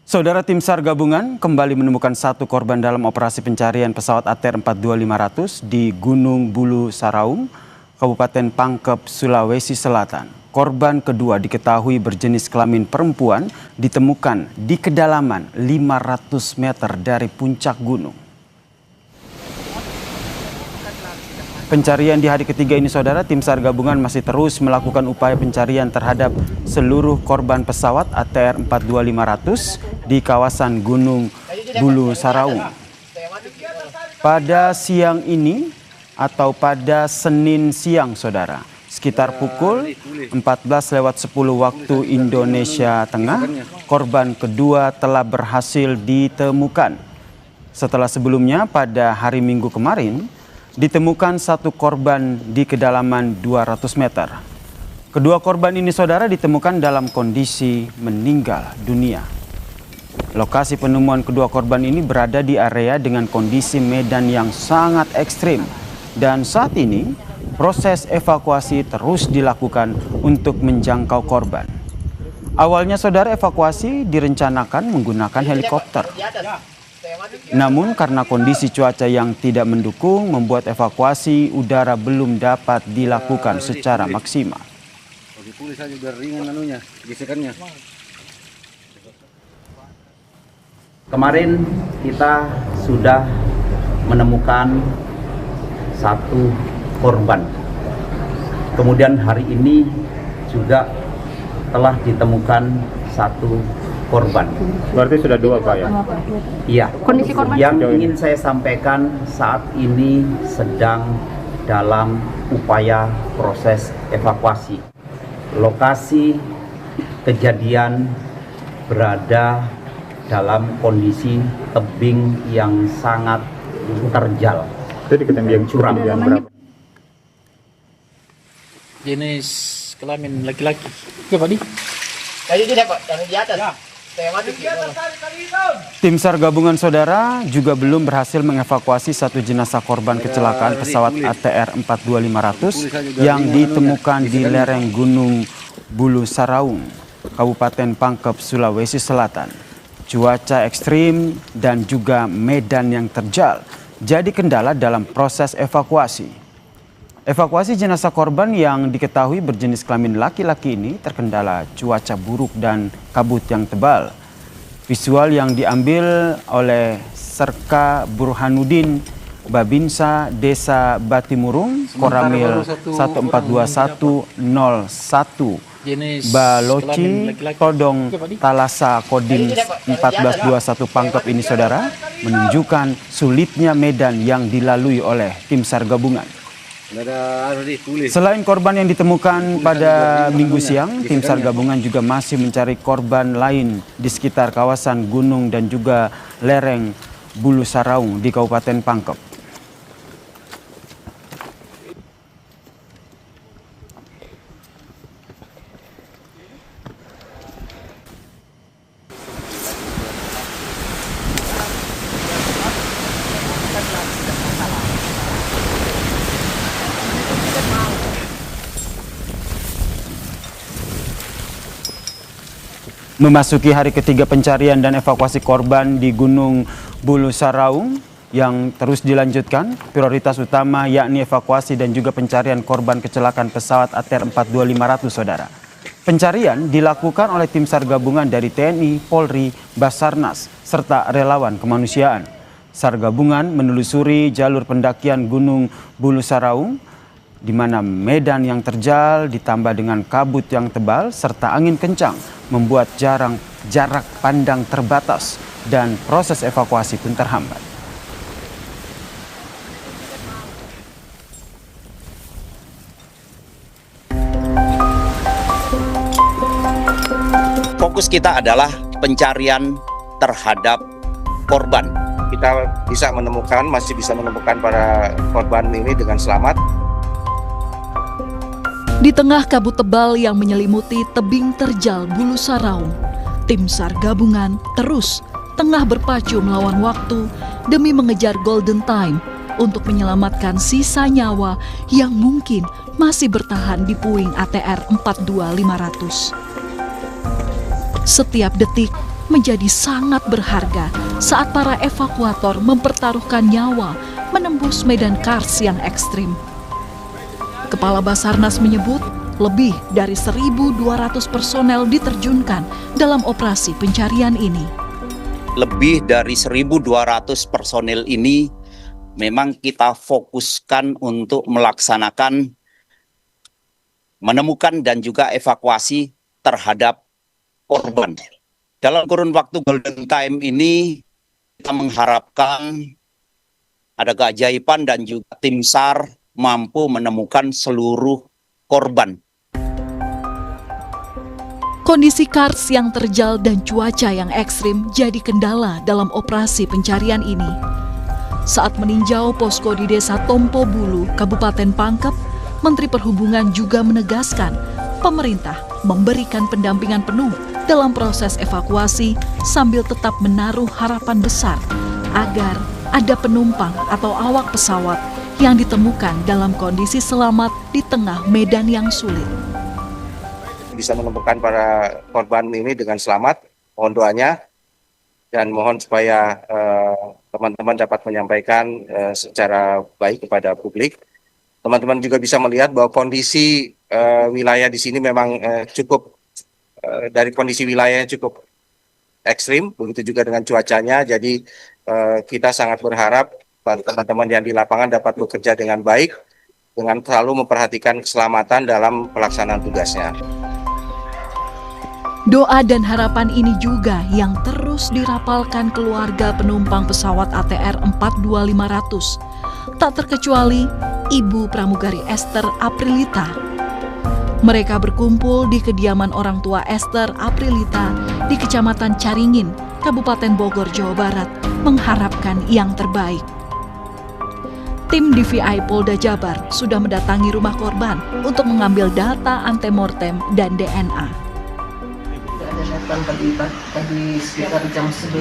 Saudara, tim SAR gabungan kembali menemukan satu korban dalam operasi pencarian pesawat ATR 42500 di Gunung Bulu Saraung, Kabupaten Pangkep, Sulawesi Selatan. Korban kedua diketahui berjenis kelamin perempuan ditemukan di kedalaman 500 meter dari puncak gunung. Pencarian di hari ketiga ini, saudara, tim SAR gabungan masih terus melakukan upaya pencarian terhadap seluruh korban pesawat ATR 42500 di kawasan Gunung Bulu Saraung. Pada siang ini atau pada Senin siang, saudara, sekitar pukul 14.10 waktu Indonesia Tengah, korban kedua telah berhasil ditemukan. Setelah sebelumnya pada hari Minggu kemarin, ditemukan satu korban di kedalaman 200 meter. Kedua korban ini, saudara, ditemukan dalam kondisi meninggal dunia. Lokasi penemuan kedua korban ini berada di area dengan kondisi medan yang sangat ekstrim. Dan saat ini, proses evakuasi terus dilakukan untuk menjangkau korban. Awalnya, saudara, evakuasi direncanakan menggunakan helikopter. Namun karena kondisi cuaca yang tidak mendukung membuat evakuasi udara belum dapat dilakukan secara maksimal. Kemarin kita sudah menemukan satu korban. Kemudian hari ini juga telah ditemukan satu korban. Berarti sudah dua, Pak, ya? Iya. Kondisi korban yang ingin saya sampaikan saat ini sedang dalam upaya proses evakuasi. Lokasi kejadian berada dalam kondisi tebing yang sangat terjal. Jadi ketinggian curam yang berapa? Jenis kelamin laki-laki. Oke, Pak Di. Kayu tidak, Pak, yang di atas. Ya. Tim SAR gabungan, saudara, juga belum berhasil mengevakuasi satu jenazah korban kecelakaan pesawat ATR 42500 yang ditemukan di lereng Gunung Bulu Saraung, Kabupaten Pangkep, Sulawesi Selatan. Cuaca ekstrim dan juga medan yang terjal jadi kendala dalam proses evakuasi. Evakuasi jenazah korban yang diketahui berjenis kelamin laki-laki ini terkendala cuaca buruk dan kabut yang tebal. Visual yang diambil oleh Serka Burhanuddin Babinsa Desa Batimurung, Koramil 142101 Baloci, Todong, Talasa, Kodim 1421 Pangkep ini, saudara, menunjukkan sulitnya medan yang dilalui oleh tim SAR gabungan. Selain korban yang ditemukan pada Minggu siang, tim SAR gabungan juga masih mencari korban lain di sekitar kawasan gunung dan juga lereng Bulu Saraung di Kabupaten Pangkep. Memasuki hari ketiga pencarian dan evakuasi korban di Gunung Bulu Saraung yang terus dilanjutkan, prioritas utama yakni evakuasi dan juga pencarian korban kecelakaan pesawat ATR 42500, saudara. Pencarian dilakukan oleh tim SAR gabungan dari TNI, Polri, Basarnas, serta relawan kemanusiaan. SAR gabungan menelusuri jalur pendakian Gunung Bulu Saraung, di mana medan yang terjal ditambah dengan kabut yang tebal serta angin kencang membuat jarak pandang terbatas dan proses evakuasi pun terhambat. Fokus kita adalah pencarian terhadap korban. Kita masih bisa menemukan para korban ini dengan selamat. Di tengah kabut tebal yang menyelimuti tebing terjal Bulu Saraung, tim SAR gabungan terus tengah berpacu melawan waktu demi mengejar golden time untuk menyelamatkan sisa nyawa yang mungkin masih bertahan di puing ATR 42500. Setiap detik menjadi sangat berharga saat para evakuator mempertaruhkan nyawa menembus medan kars yang ekstrim. Kepala Basarnas menyebut lebih dari 1.200 personel diterjunkan dalam operasi pencarian ini. Lebih dari 1.200 personil ini memang kita fokuskan untuk melaksanakan, menemukan dan juga evakuasi terhadap korban. Dalam kurun waktu golden time ini kita mengharapkan ada keajaiban dan juga tim SAR mampu menemukan seluruh korban. Kondisi kars yang terjal dan cuaca yang ekstrim jadi kendala dalam operasi pencarian ini. Saat meninjau posko di Desa Tompo Bulu, Kabupaten Pangkep, Menteri Perhubungan juga menegaskan pemerintah memberikan pendampingan penuh dalam proses evakuasi sambil tetap menaruh harapan besar agar ada penumpang atau awak pesawat yang ditemukan dalam kondisi selamat di tengah medan yang sulit. Bisa menemukan para korban ini dengan selamat, mohon doanya, dan mohon supaya teman-teman dapat menyampaikan secara baik kepada publik. Teman-teman juga bisa melihat bahwa kondisi wilayah di sini memang cukup dari kondisi wilayahnya cukup ekstrim, begitu juga dengan cuacanya. Jadi kita sangat berharap teman-teman yang di lapangan dapat bekerja dengan baik, dengan selalu memperhatikan keselamatan dalam pelaksanaan tugasnya. Doa dan harapan ini juga yang terus dirapalkan keluarga penumpang pesawat ATR 42500, tak terkecuali Ibu Pramugari Esther Aprilita. Mereka berkumpul di kediaman orang tua Esther Aprilita di Kecamatan Caringin, Kabupaten Bogor, Jawa Barat, mengharapkan yang terbaik. Tim DVI Polda Jabar sudah mendatangi rumah korban untuk mengambil data antemortem dan DNA. Ada datang tadi sekitar jam 11.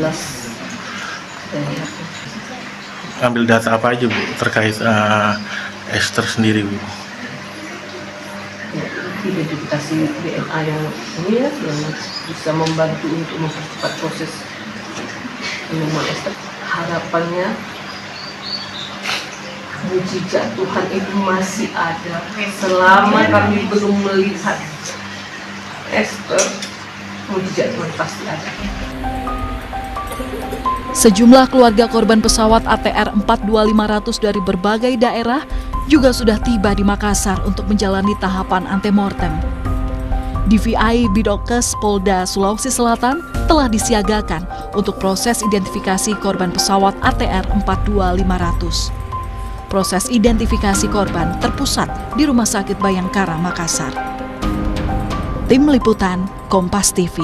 Ambil data apa aja Bu terkait Esther sendiri Bu? Identifikasi DNA yang ini ya, yang bisa membantu untuk mempercepat proses penemuan Esther. Harapannya mujizat Tuhan itu masih ada selama kami belum melihat Esther. Mujizat Tuhan pasti ada. Sejumlah keluarga korban pesawat ATR 42500 dari berbagai daerah juga sudah tiba di Makassar untuk menjalani tahapan antemortem. DVI Bidokes Polda Sulawesi Selatan telah disiagakan untuk proses identifikasi korban pesawat ATR 42500. Proses identifikasi korban terpusat di Rumah Sakit Bayangkara, Makassar. Tim Liputan Kompas TV.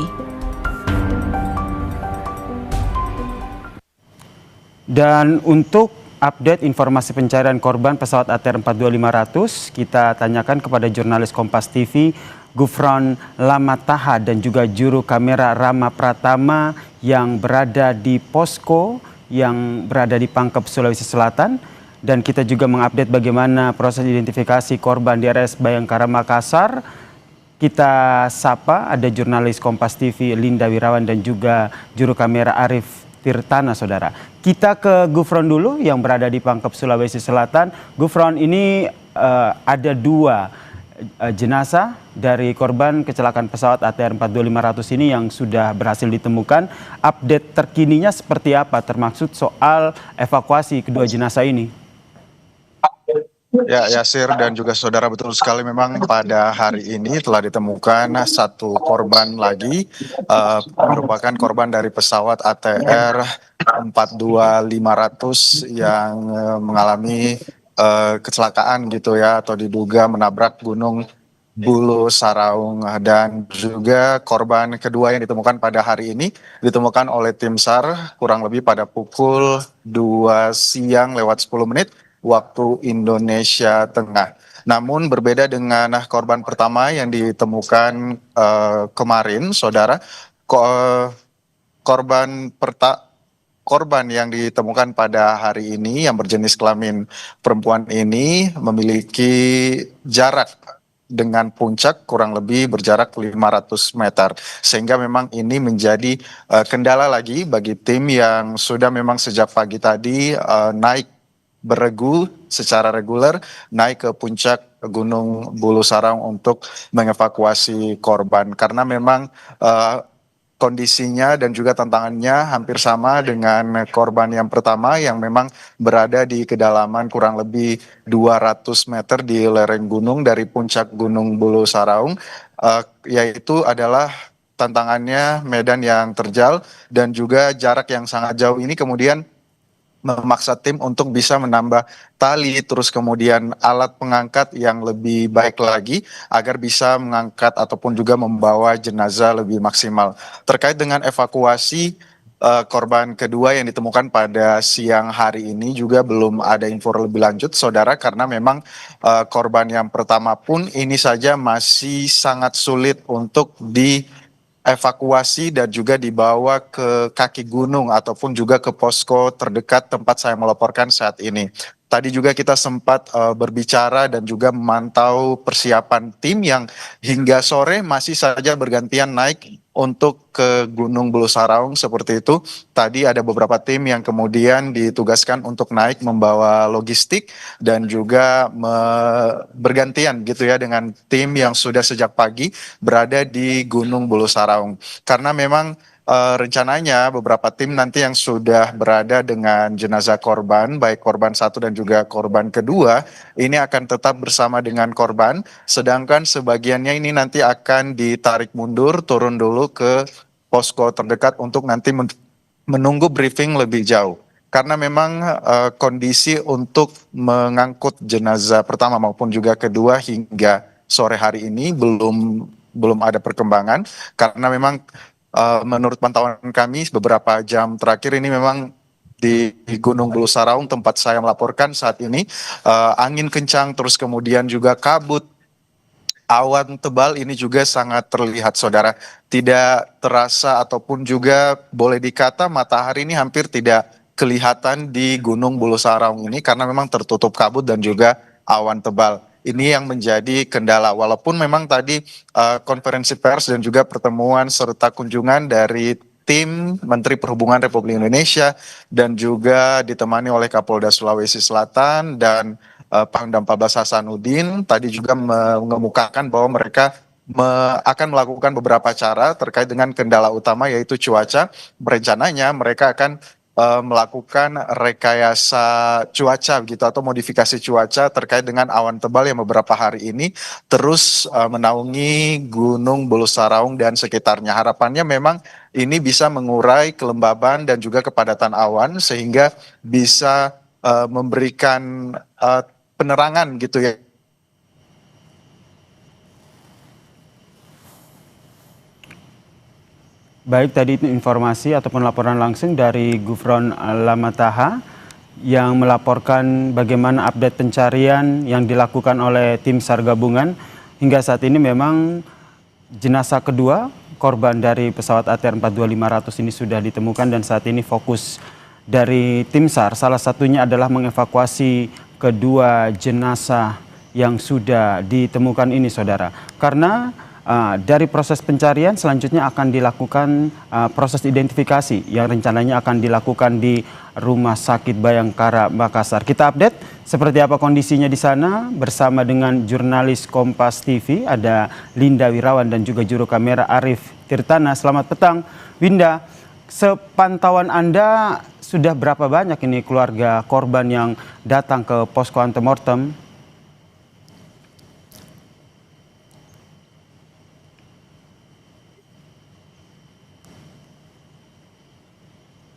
Dan untuk update informasi pencarian korban pesawat ATR 42500, kita tanyakan kepada jurnalis Kompas TV, Gufron Lamataha dan juga juru kamera Rama Pratama yang berada di posko yang berada di Pangkep, Sulawesi Selatan. Dan kita juga mengupdate bagaimana proses identifikasi korban di RS Bayangkara, Makassar. Kita sapa ada jurnalis Kompas TV Linda Wirawan dan juga juru kamera Arif Tirtana, saudara. Kita ke Gufron dulu yang berada di Pangkep, Sulawesi Selatan. Gufron, ini ada dua jenazah dari korban kecelakaan pesawat ATR 42500 ini yang sudah berhasil ditemukan. Update terkininya seperti apa termaksud soal evakuasi kedua jenazah ini? Ya, Yasir dan juga saudara, betul sekali memang pada hari ini telah ditemukan satu korban lagi, merupakan korban dari pesawat ATR 42500 yang mengalami kecelakaan gitu ya, atau diduga menabrak Gunung Bulu Saraung. Dan juga korban kedua yang ditemukan pada hari ini ditemukan oleh tim SAR kurang lebih pada pukul 2 siang lewat 10 menit waktu Indonesia Tengah. Namun berbeda dengan korban pertama yang ditemukan kemarin, saudara, korban yang ditemukan pada hari ini yang berjenis kelamin perempuan ini memiliki jarak dengan puncak kurang lebih berjarak 500 meter. Sehingga memang ini menjadi kendala lagi bagi tim yang sudah memang sejak pagi tadi naik beregu secara reguler naik ke puncak Gunung Bulu Sarang untuk mengevakuasi korban. Karena memang kondisinya dan juga tantangannya hampir sama dengan korban yang pertama yang memang berada di kedalaman kurang lebih 200 meter di lereng gunung dari puncak Gunung Bulu Saraung, yaitu adalah tantangannya medan yang terjal dan juga jarak yang sangat jauh ini kemudian memaksa tim untuk bisa menambah tali, terus kemudian alat pengangkat yang lebih baik lagi agar bisa mengangkat ataupun juga membawa jenazah lebih maksimal. Terkait dengan evakuasi korban kedua yang ditemukan pada siang hari ini juga belum ada info lebih lanjut, saudara, karena memang korban yang pertama pun ini saja masih sangat sulit untuk evakuasi dan juga dibawa ke kaki gunung ataupun juga ke posko terdekat tempat saya melaporkan saat ini. Tadi juga kita sempat berbicara dan juga memantau persiapan tim yang hingga sore masih saja bergantian naik untuk ke Gunung Bulu Saraung seperti itu. Tadi ada beberapa tim yang kemudian ditugaskan untuk naik membawa logistik dan juga bergantian gitu ya dengan tim yang sudah sejak pagi berada di Gunung Bulu Saraung. Karena memang rencananya beberapa tim nanti yang sudah berada dengan jenazah korban, baik korban satu dan juga korban kedua, ini akan tetap bersama dengan korban, sedangkan sebagiannya ini nanti akan ditarik mundur, turun dulu ke posko terdekat untuk nanti menunggu briefing lebih jauh. Karena memang kondisi untuk mengangkut jenazah pertama maupun juga kedua hingga sore hari ini belum ada perkembangan, karena memang menurut pantauan kami beberapa jam terakhir ini memang di Gunung Bulu Saraung tempat saya melaporkan saat ini angin kencang terus kemudian juga kabut, awan tebal ini juga sangat terlihat, saudara. Tidak terasa ataupun juga boleh dikata matahari ini hampir tidak kelihatan di Gunung Bulu Saraung ini karena memang tertutup kabut dan juga awan tebal. Ini yang menjadi kendala, walaupun memang tadi konferensi pers dan juga pertemuan serta kunjungan dari tim Menteri Perhubungan Republik Indonesia dan juga ditemani oleh Kapolda Sulawesi Selatan dan Pangdam 14 Hasanuddin tadi juga mengemukakan bahwa mereka akan melakukan beberapa cara terkait dengan kendala utama yaitu cuaca. Rencananya mereka akan melakukan rekayasa cuaca gitu atau modifikasi cuaca terkait dengan awan tebal yang beberapa hari ini terus menaungi Gunung Bulu Saraung dan sekitarnya. Harapannya memang ini bisa mengurai kelembaban dan juga kepadatan awan sehingga bisa memberikan penerangan gitu ya. Baik, tadi itu informasi ataupun laporan langsung dari Gufron Lamataha yang melaporkan bagaimana update pencarian yang dilakukan oleh tim SAR gabungan. Hingga saat ini memang jenazah kedua korban dari pesawat ATR 42500 ini sudah ditemukan dan saat ini fokus dari tim SAR salah satunya adalah mengevakuasi kedua jenazah yang sudah ditemukan ini, saudara. Karena dari proses pencarian selanjutnya akan dilakukan proses identifikasi yang rencananya akan dilakukan di Rumah Sakit Bayangkara Makassar. Kita update seperti apa kondisinya di sana bersama dengan jurnalis Kompas TV ada Linda Wirawan dan juga juru kamera Arif Tirtana. Selamat petang, Winda. Sepantauan Anda sudah berapa banyak ini keluarga korban yang datang ke posko antemortem?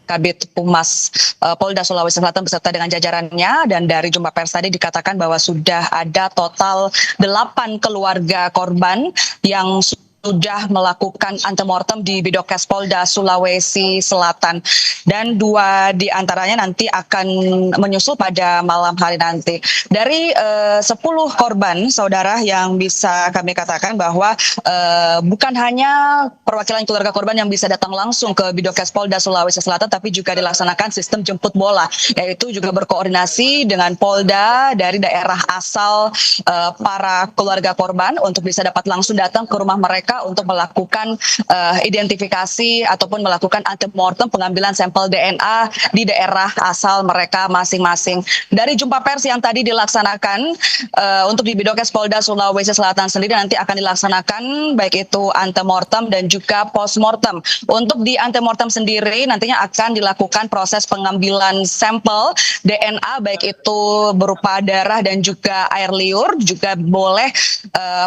Kabid Humas Polda Sulawesi Selatan beserta dengan jajarannya, dan dari jumpa pers tadi dikatakan bahwa sudah ada total 8 keluarga korban yang sudah melakukan antemortem di Bidokes Polda Sulawesi Selatan, dan 2 di antaranya nanti akan menyusul pada malam hari nanti. Dari 10 korban, saudara, yang bisa kami katakan bahwa bukan hanya perwakilan keluarga korban yang bisa datang langsung ke Bidokes Polda Sulawesi Selatan, tapi juga dilaksanakan sistem jemput bola, yaitu juga berkoordinasi dengan Polda dari daerah asal para keluarga korban untuk bisa dapat langsung datang ke rumah mereka untuk melakukan identifikasi ataupun melakukan antemortem, pengambilan sampel DNA di daerah asal mereka masing-masing. Dari jumpa pers yang tadi dilaksanakan untuk di Bidokes Polda Sulawesi Selatan sendiri nanti akan dilaksanakan baik itu antemortem dan juga postmortem. Untuk di antemortem sendiri nantinya akan dilakukan proses pengambilan sampel DNA baik itu berupa darah dan juga air liur. Juga boleh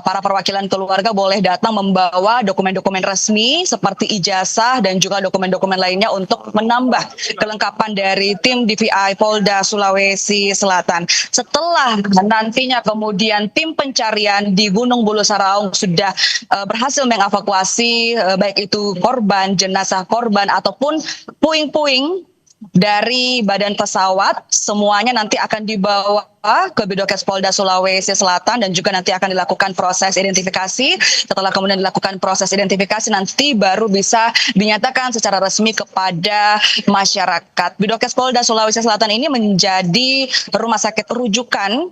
para perwakilan keluarga boleh datang membawa dokumen-dokumen resmi seperti ijazah dan juga dokumen-dokumen lainnya untuk menambah kelengkapan dari tim DVI Polda Sulawesi Selatan. Setelah nantinya kemudian tim pencarian di Gunung Bulu Saraung sudah berhasil mengevakuasi baik itu korban, jenazah korban ataupun puing-puing dari badan pesawat, semuanya nanti akan dibawa ke Bidokes Polda Sulawesi Selatan dan juga nanti akan dilakukan proses identifikasi. Setelah kemudian dilakukan proses identifikasi, nanti baru bisa dinyatakan secara resmi kepada masyarakat. Bidokes Polda Sulawesi Selatan ini menjadi rumah sakit rujukan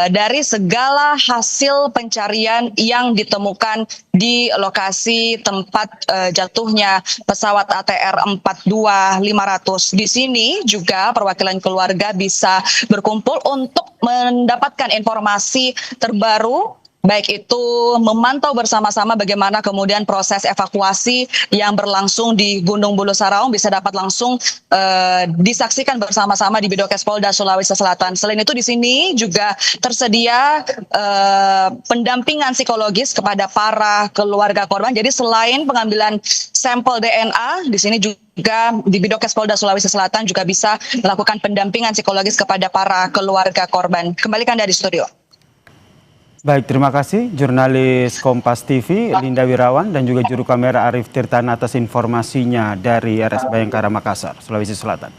dari segala hasil pencarian yang ditemukan di lokasi tempat jatuhnya pesawat ATR 42500. Di sini juga perwakilan keluarga bisa berkumpul untuk mendapatkan informasi terbaru, baik itu memantau bersama-sama bagaimana kemudian proses evakuasi yang berlangsung di Gunung Bulu Saraung bisa dapat langsung disaksikan bersama-sama di Bidokes Polda Sulawesi Selatan. Selain itu di sini juga tersedia pendampingan psikologis kepada para keluarga korban. Jadi selain pengambilan sampel DNA, di sini juga di Bidokes Polda Sulawesi Selatan juga bisa melakukan pendampingan psikologis kepada para keluarga korban. Kembalikan dari studio. Baik, terima kasih jurnalis Kompas TV Linda Wirawan dan juga juru kamera Arif Tirtana atas informasinya dari RS Bayangkara Makassar, Sulawesi Selatan.